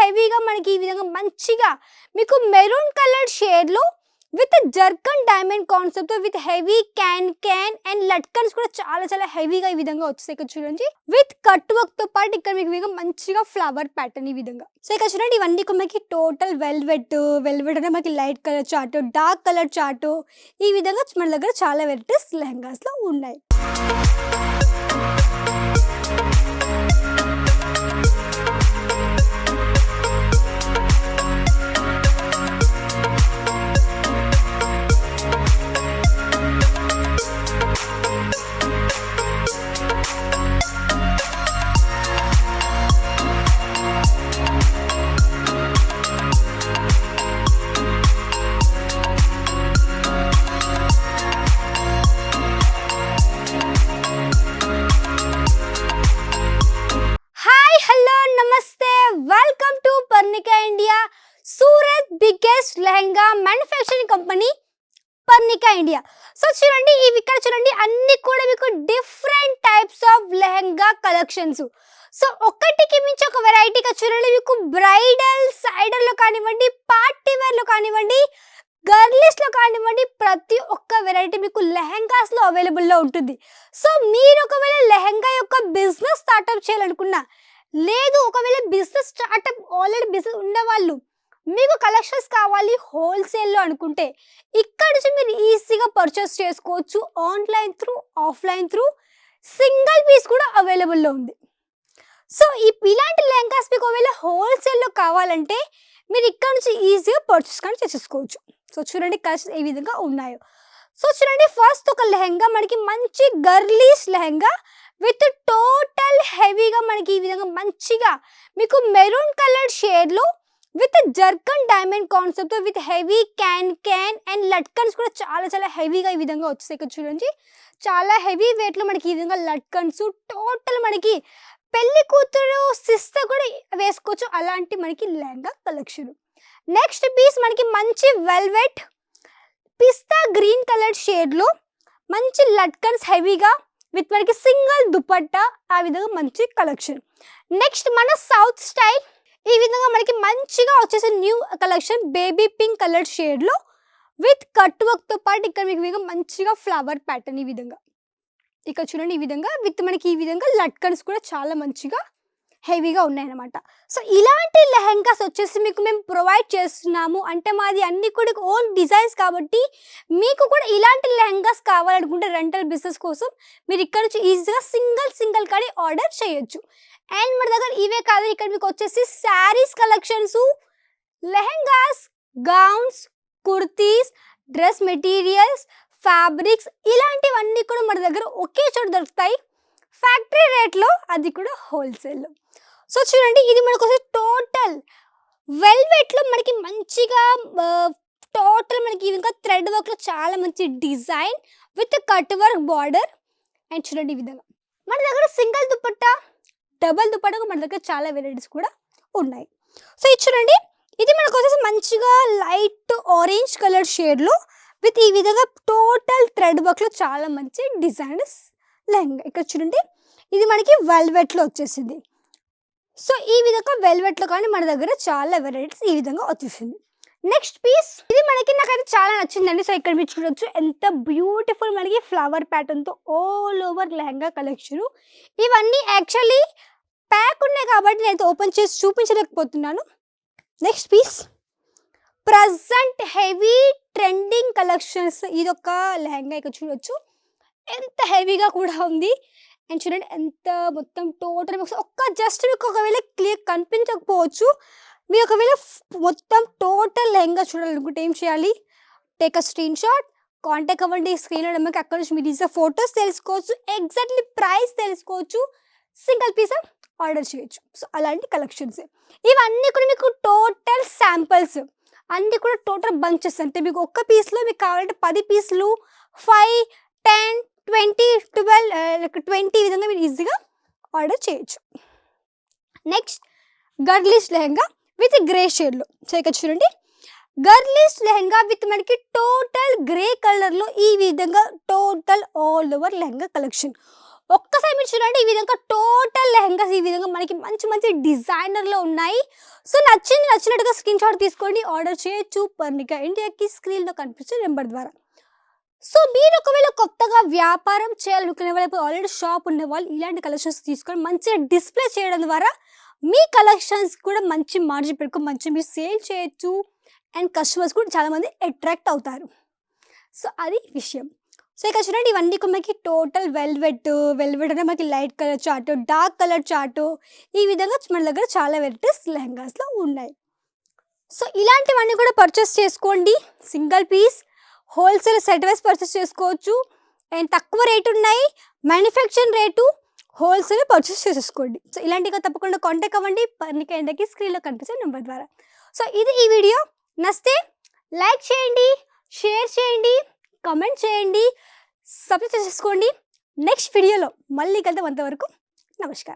హెవీగా మనకి ఈ విధంగా మంచిగా మీకు మెరూన్ కలర్ షేడ్లో with zircon diamond concept with heavy can and latkans కూడా చాలా చాలా హెవీగా ఈ విధంగా వచ్చేసాయి. ఇక్కడ చూడండి విత్ కట్ వర్క్ తో పాటు ఇక్కడ మీకు విధంగా మంచిగా ఫ్లవర్ ప్యాటర్న్ ఈ విధంగా. సో ఇక్కడ చూడండి ఇవన్నీ మనకి టోటల్ వెల్వెట్ అంటే మనకి light colour chart, dark colour chart, ఈ విధంగా మన దగ్గర చాలా వెరైటీస్ లెహంగాస్ లో ఉన్నాయి. Welcome to Parnika India, Surat biggest lehenga manufacturing company Parnika India. So చూడండి ఇవి ఇక్కడ చూడండి అన్ని కూడా మీకు different types of lehenga collections. So ఒకటికి మించి ఒక వెరైటీగా చూడండి మీకు బ్రైడల్ సైడర్లో కానివ్వండి, పార్టీ వేర్లో కానివ్వండి, గర్లిష్లో కానివ్వండి, ప్రతి ఒక్క వెరైటీ మీకు లెహంగాస్లో అవైలబుల్లో ఉంటుంది. సో మీరు ఒకవేళ లెహంగా యొక్క బిజినెస్ స్టార్ట్అప్ చేయాలనుకున్నా, లేదు ఒకవేళ బిజినెస్ స్టార్ట్అప్ ఆల్రెడీ బిజినెస్ ఉన్నవాళ్ళు మీకు కలెక్షన్స్ కావాలి హోల్సేల్లో అనుకుంటే ఇక్కడ నుంచి మీరు ఈజీగా పర్చేస్ చేసుకోవచ్చు. Online through, offline through, single piece కూడా అవైలబుల్లో ఉంది. సో ఇలాంటి లెహంగాస్ మీకు ఒకవేళ హోల్సేల్లో కావాలంటే మీరు ఇక్కడ నుంచి ఈజీగా పర్చేస్ కానీ చేసేసుకోవచ్చు. సో చూడండి కలెక్షన్ ఏ విధంగా ఉన్నాయో. సో చూడండి ఫస్ట్ ఒక లెహంగా మనకి మంచి గర్లీష్ లెహంగా విత్ టోటల్ హెవీగా మనకి ఈ విధంగా మంచిగా మీకు మెరూన్ కలర్ షేడ్లో with zircon diamond concept with heavy can and latkans కూడా చాలా చాలా హెవీగా ఈ విధంగా వచ్చేసాయి. ఇక్కడ చూడండి చాలా హెవీ వెయిట్లో మనకి ఈ విధంగా లట్కన్స్ టోటల్ మనకి పెళ్లి కూతురు సిస్టర్ కూడా వేసుకోవచ్చు అలాంటి మనకి లెహంగా కలెక్షన్. నెక్స్ట్ పీస్ మనకి మంచి వెల్వెట్ పిస్తా గ్రీన్ కలర్ షేడ్లో మంచి లట్కన్స్ హెవీగా విత్ మనకి సింగిల్ దుపట్టా, ఆ విధంగా మంచి కలెక్షన్. నెక్స్ట్ మన సౌత్ స్టైల్ ఈ విధంగా మనకి మంచిగా వచ్చేసి new collection baby pink colour షేడ్లో విత్ కట్ వర్క్తో పాటు ఇక్కడ మీకు మంచిగా ఫ్లవర్ ప్యాటర్న్ ఈ విధంగా. ఇక్కడ చూడండి ఈ విధంగా విత్ మనకి ఈ విధంగా లట్కన్స్ కూడా చాలా మంచిగా హెవీగా ఉన్నాయన్నమాట. సో ఇలాంటి లెహంగాస్ వచ్చేసి మీకు మేము ప్రొవైడ్ చేస్తున్నాము. అంటే మాది అన్ని కూడా ఓన్ డిజైన్స్ కాబట్టి మీకు కూడా ఇలాంటి లెహంగాస్ కావాలనుకుంటే రెంటల్ బిజినెస్ కోసం మీరు ఇక్కడ నుంచి ఈజీగా సింగిల్ కానీ ఆర్డర్ చేయొచ్చు. అండ్ మన దగ్గర ఇవే కాదు, ఇక్కడ మీకు వచ్చేసి saris collections, lehengas, gowns, kurtis, dress materials, fabrics ఇలాంటివన్నీ కూడా మన దగ్గర ఒకే చోట దొరుకుతాయి ఫ్యాక్టరీ రేట్లో, అది కూడా హోల్సేల్లో. సో చూడండి ఇది మనకు టోటల్ వెల్వెట్లో మనకి మంచిగా టోటల్ మనకి ఇంకా థ్రెడ్ వర్క్లో చాలా మంచి design with cut work border. And చూడండి ఈ విధంగా మన దగ్గర సింగిల్ దుపట్టా, డబల్ దుపట్టా మన దగ్గర చాలా వెరైటీస్ కూడా ఉన్నాయి. సో ఇది చూడండి ఇది మనకు వచ్చేసి మంచిగా లైట్ ఆరెంజ్ కలర్ షేడ్లో విత్ ఈ విధంగా టోటల్ థ్రెడ్ వర్క్లో చాలా మంచి డిజైన్స్ లెహంగా. ఇక్కడ చూడండి ఇది మనకి వెల్వెట్లో వచ్చేసింది. సో ఈ విధంగా వెల్వెట్లో కానీ మన దగ్గర చాలా వెరైటీస్ ఈ విధంగా వచ్చేసింది. నెక్స్ట్ పీస్ ఇది మనకి నాకైతే చాలా నచ్చిందండి. సో ఇక్కడ మీరు చూడొచ్చు ఎంత బ్యూటిఫుల్ మనకి ఫ్లవర్ ప్యాటర్న్తో ఆల్ ఓవర్ లెహంగా కలెక్షన్. ఇవన్నీ యాక్చువల్లీ ప్యాక్ ఉన్నాయి కాబట్టి నేను ఓపెన్ చేసి చూపించలేకపోతున్నాను. Next piece present heavy trending collections, ఇది ఒక లెహంగా ఇక్కడ చూడొచ్చు ఎంత హెవీగా కూడా ఉంది. అండ్ చూడండి ఎంత మొత్తం టోటల్ ఒక్క జస్ట్ మీకు ఒకవేళ క్లియర్ కనిపించకపోవచ్చు, మీరు ఒకవేళ మొత్తం టోటల్ లెహంగా చూడాలనుకుంటే ఏం చేయాలి, take a screen shot, contact అవ్వండి స్క్రీన్లో నెంబర్కి. అక్కడ నుంచి మీరు ఈజీగా ఫొటోస్ తెలుసుకోవచ్చు, ఎగ్జాక్ట్లీ ప్రైస్ తెలుసుకోవచ్చు, సింగిల్ పీస్ ఆర్డర్ చేయొచ్చు. సో అలాంటి కలెక్షన్స్ ఇవన్నీ కూడా మీకు టోటల్ శాంపిల్స్ అన్నీ కూడా టోటల్ బంచెస్. అంటే మీకు ఒక్క పీస్లో మీకు కావాలంటే 10 పీసులు 5, 10, 20, 12, 20 విధంగా మీరు ఈజీగా ఆర్డర్ చేయొచ్చు. Next girlish lehenga with grey షేడ్లో. సో ఇక్కడ చూడండి గర్లిష్ లెహంగా విత్ మనకి టోటల్ గ్రే కలర్లో ఈ విధంగా total all over lehenga collection. ఒక్కసారి మీరు చూడండి, ఈ విధంగా టోటల్ లెహంగాస్ ఈ విధంగా మనకి మంచి మంచి డిజైనర్లో ఉన్నాయి. సో నచ్చినట్టుగా స్క్రీన్ షాట్ తీసుకోండి, ఆర్డర్ చేయొచ్చు పర్ణిక ఇండియాకి స్క్రీన్లో కనిపించే నెంబర్ ద్వారా. సో మీరు ఒకవేళ కొత్తగా వ్యాపారం చేయాలనుకునే వాళ్ళు, ఆల్రెడీ షాప్ ఉన్న వాళ్ళు ఇలాంటి కలెక్షన్స్ తీసుకొని మంచిగా డిస్ప్లే చేయడం ద్వారా మీ కలెక్షన్స్ కూడా మంచి మార్జిన్ పెట్టుకొని మంచి మీరు సేల్ చేయొచ్చు. అండ్ కస్టమర్స్ కూడా చాలామంది అట్రాక్ట్ అవుతారు. సో అది విషయం. సో ఇక్కడ చూడండి, ఇవన్నీ కూడా మనకి టోటల్ వెల్వెట్ అంటే మనకి light colour chart, dark colour chart, ఈ విధంగా మన దగ్గర చాలా వెరైటీస్ లెహంగాస్లో ఉన్నాయి. సో ఇలాంటివన్నీ కూడా పర్చేస్ చేసుకోండి. Single piece wholesale set wise purchase చేసుకోవచ్చు. అండ్ తక్కువ రేటు ఉన్నాయి, మ్యానుఫ్యాక్చరింగ్ రేటు, హోల్సేల్ పర్చేస్ చేసేసుకోండి. సో ఇలాంటిగా తప్పకుండా కాంటాక్ట్ అవ్వండి పర్ణిక ఇండియాకి స్క్రీన్లో కనిపించే నెంబర్ ద్వారా. సో ఇది ఈ వీడియో నచ్చితే లైక్ చేయండి, షేర్ చేయండి, కమెంట్ చేయండి, సబ్స్క్రైబ్ చేసుకోండి. నెక్స్ట్ వీడియోలో మళ్ళీ కలుద్దాం. అంతవరకు నమస్కారం.